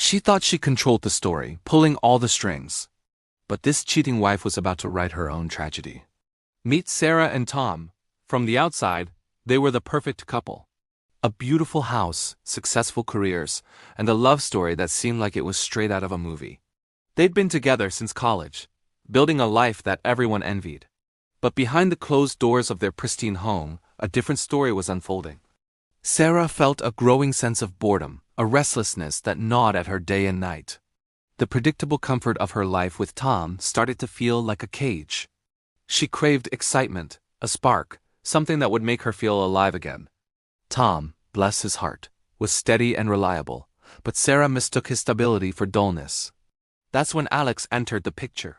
She thought she controlled the story, pulling all the strings. But this cheating wife was about to write her own tragedy. Meet Sarah and Tom. From the outside, they were the perfect couple. A beautiful house, successful careers, and a love story that seemed like it was straight out of a movie. They'd been together since college, building a life that everyone envied. But behind the closed doors of their pristine home, a different story was unfolding. Sarah felt a growing sense of boredom, a restlessness that gnawed at her day and night. The predictable comfort of her life with Tom started to feel like a cage. She craved excitement, a spark, something that would make her feel alive again. Tom, bless his heart, was steady and reliable, but Sarah mistook his stability for dullness. That's when Alex entered the picture.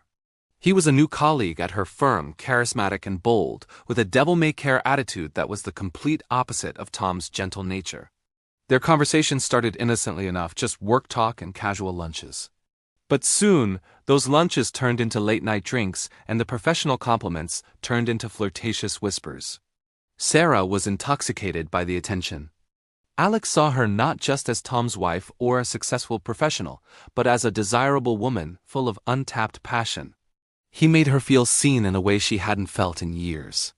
He was a new colleague at her firm, charismatic and bold, with a devil-may-care attitude that was the complete opposite of Tom's gentle nature. Their conversation started innocently enough, just work talk and casual lunches. But soon, those lunches turned into late-night drinks, and the professional compliments turned into flirtatious whispers. Sarah was intoxicated by the attention. Alex saw her not just as Tom's wife or a successful professional, but as a desirable woman full of untapped passion. He made her feel seen in a way she hadn't felt in years.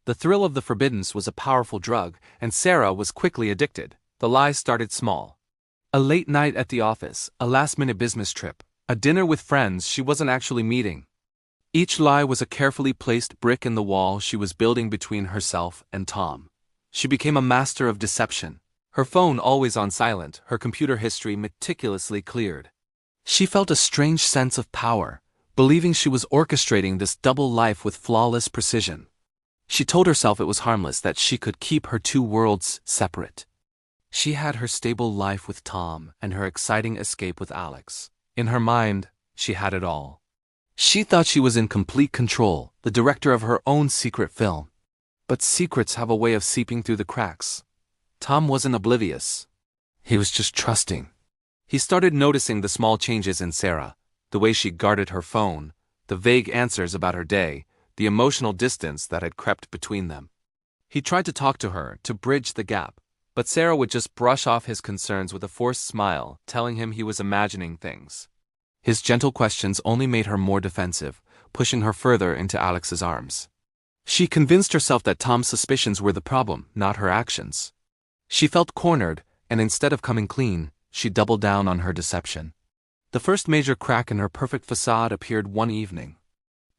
The thrill of the forbiddance was a powerful drug, and Sarah was quickly addicted. The lies started small. A late night at the office, a last-minute business trip, a dinner with friends she wasn't actually meeting. Each lie was a carefully placed brick in the wall she was building between herself and Tom. She became a master of deception. Her phone always on silent, her computer history meticulously cleared. She felt a strange sense of power, believing she was orchestrating this double life with flawless precision. She told herself it was harmless, that she could keep her two worlds separate. She had her stable life with Tom and her exciting escape with Alex. In her mind, she had it all. She thought she was in complete control, the director of her own secret film. But secrets have a way of seeping through the cracks. Tom wasn't oblivious. He was just trusting. He started noticing the small changes in Sarah, the way she guarded her phone, the vague answers about her day, the emotional distance that had crept between them. He tried to talk to her, to bridge the gap, but Sarah would just brush off his concerns with a forced smile, telling him he was imagining things. His gentle questions only made her more defensive, pushing her further into Alex's arms. She convinced herself that Tom's suspicions were the problem, not her actions. She felt cornered, and instead of coming clean, she doubled down on her deception. The first major crack in her perfect facade appeared one evening.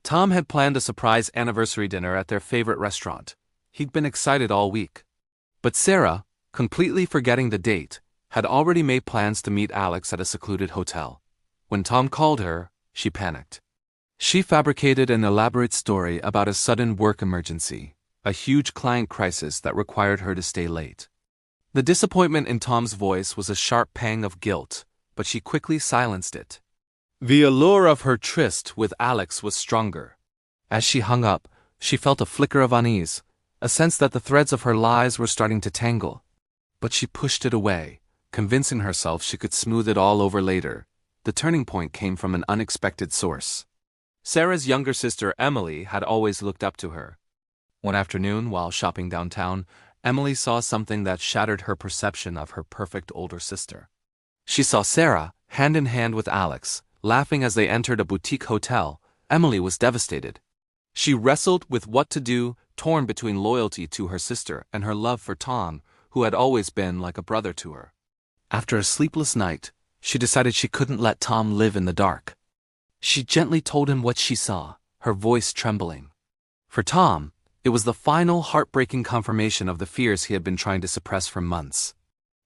Tom had planned a surprise anniversary dinner at their favorite restaurant. He'd been excited all week. But Sarah, completely forgetting the date, had already made plans to meet Alex at a secluded hotel. When Tom called her, she panicked. She fabricated an elaborate story about a sudden work emergency, a huge client crisis that required her to stay late. The disappointment in Tom's voice was a sharp pang of guilt, but she quickly silenced it. The allure of her tryst with Alex was stronger. As she hung up, she felt a flicker of unease, a sense that the threads of her lies were starting to tangle. But she pushed it away, convincing herself she could smooth it all over later. The turning point came from an unexpected source. Sarah's younger sister, Emily, had always looked up to her. One afternoon, while shopping downtown, Emily saw something that shattered her perception of her perfect older sister. She saw Sarah, hand in hand with Alex, laughing as they entered a boutique hotel. Emily was devastated. She wrestled with what to do, torn between loyalty to her sister and her love for Tom, who had always been like a brother to her. After a sleepless night, she decided she couldn't let Tom live in the dark. She gently told him what she saw, her voice trembling. For Tom, it was the final heartbreaking confirmation of the fears he had been trying to suppress for months.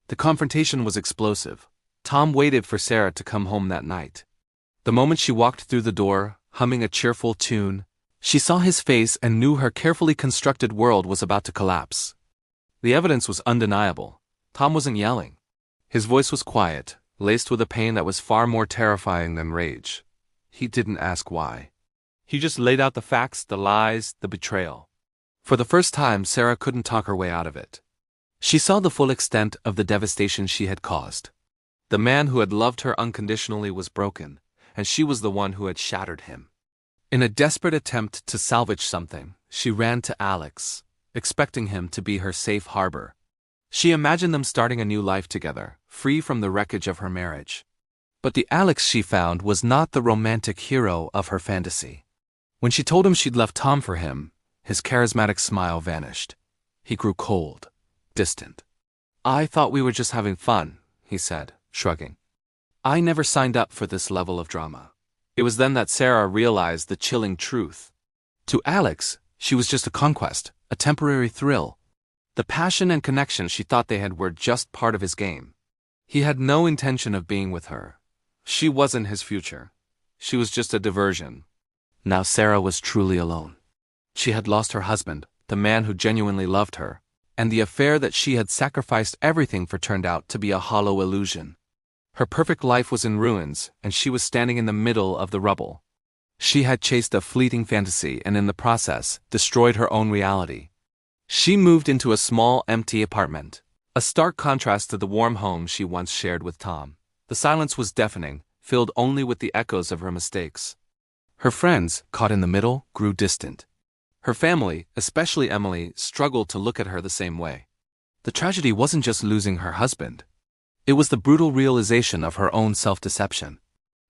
The confrontation was explosive. Tom waited for Sarah to come home that night. The moment she walked through the door, humming a cheerful tune, she saw his face and knew her carefully constructed world was about to collapse. The evidence was undeniable. Tom wasn't yelling. His voice was quiet, laced with a pain that was far more terrifying than rage. He didn't ask why. He just laid out the facts, the lies, the betrayal. For the first time, Sarah couldn't talk her way out of it. She saw the full extent of the devastation she had caused. The man who had loved her unconditionally was broken, and she was the one who had shattered him. In a desperate attempt to salvage something, she ran to Alex, expecting him to be her safe harbor. She imagined them starting a new life together, free from the wreckage of her marriage. But the Alex she found was not the romantic hero of her fantasy. When she told him she'd left Tom for him, his charismatic smile vanished. He grew cold, distant. "I thought we were just having fun," he said, shrugging. "I never signed up for this level of drama." It was then that Sarah realized the chilling truth. To Alex, she was just a conquest, a temporary thrill. The passion and connection she thought they had were just part of his game. He had no intention of being with her. She wasn't his future. She was just a diversion. Now Sarah was truly alone. She had lost her husband, the man who genuinely loved her, and the affair that she had sacrificed everything for turned out to be a hollow illusion. Her perfect life was in ruins, and she was standing in the middle of the rubble. She had chased a fleeting fantasy and in the process destroyed her own reality. She moved into a small, empty apartment, a stark contrast to the warm home she once shared with Tom. The silence was deafening, filled only with the echoes of her mistakes. Her friends, caught in the middle, grew distant. Her family, especially Emily, struggled to look at her the same way. The tragedy wasn't just losing her husband. It was the brutal realization of her own self-deception.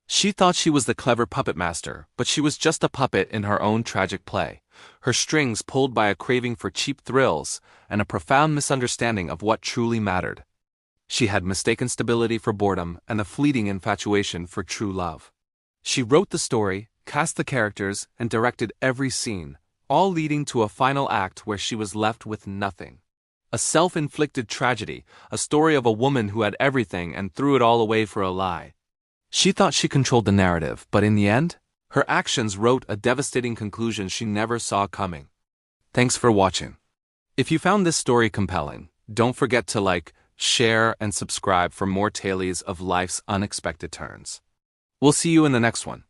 She thought she was the clever puppet master, but she was just a puppet in her own tragic play, her strings pulled by a craving for cheap thrills and a profound misunderstanding of what truly mattered. She had mistaken stability for boredom and a fleeting infatuation for true love. She wrote the story, cast the characters, and directed every scene, all leading to a final act where she was left with nothing. A self-inflicted tragedy, a story of a woman who had everything and threw it all away for a lie. She thought she controlled the narrative, but in the end, her actions wrote a devastating conclusion she never saw coming. Thanks for watching. If you found this story compelling, don't forget to like, share, and subscribe for more tales of life's unexpected turns. We'll see you in the next one.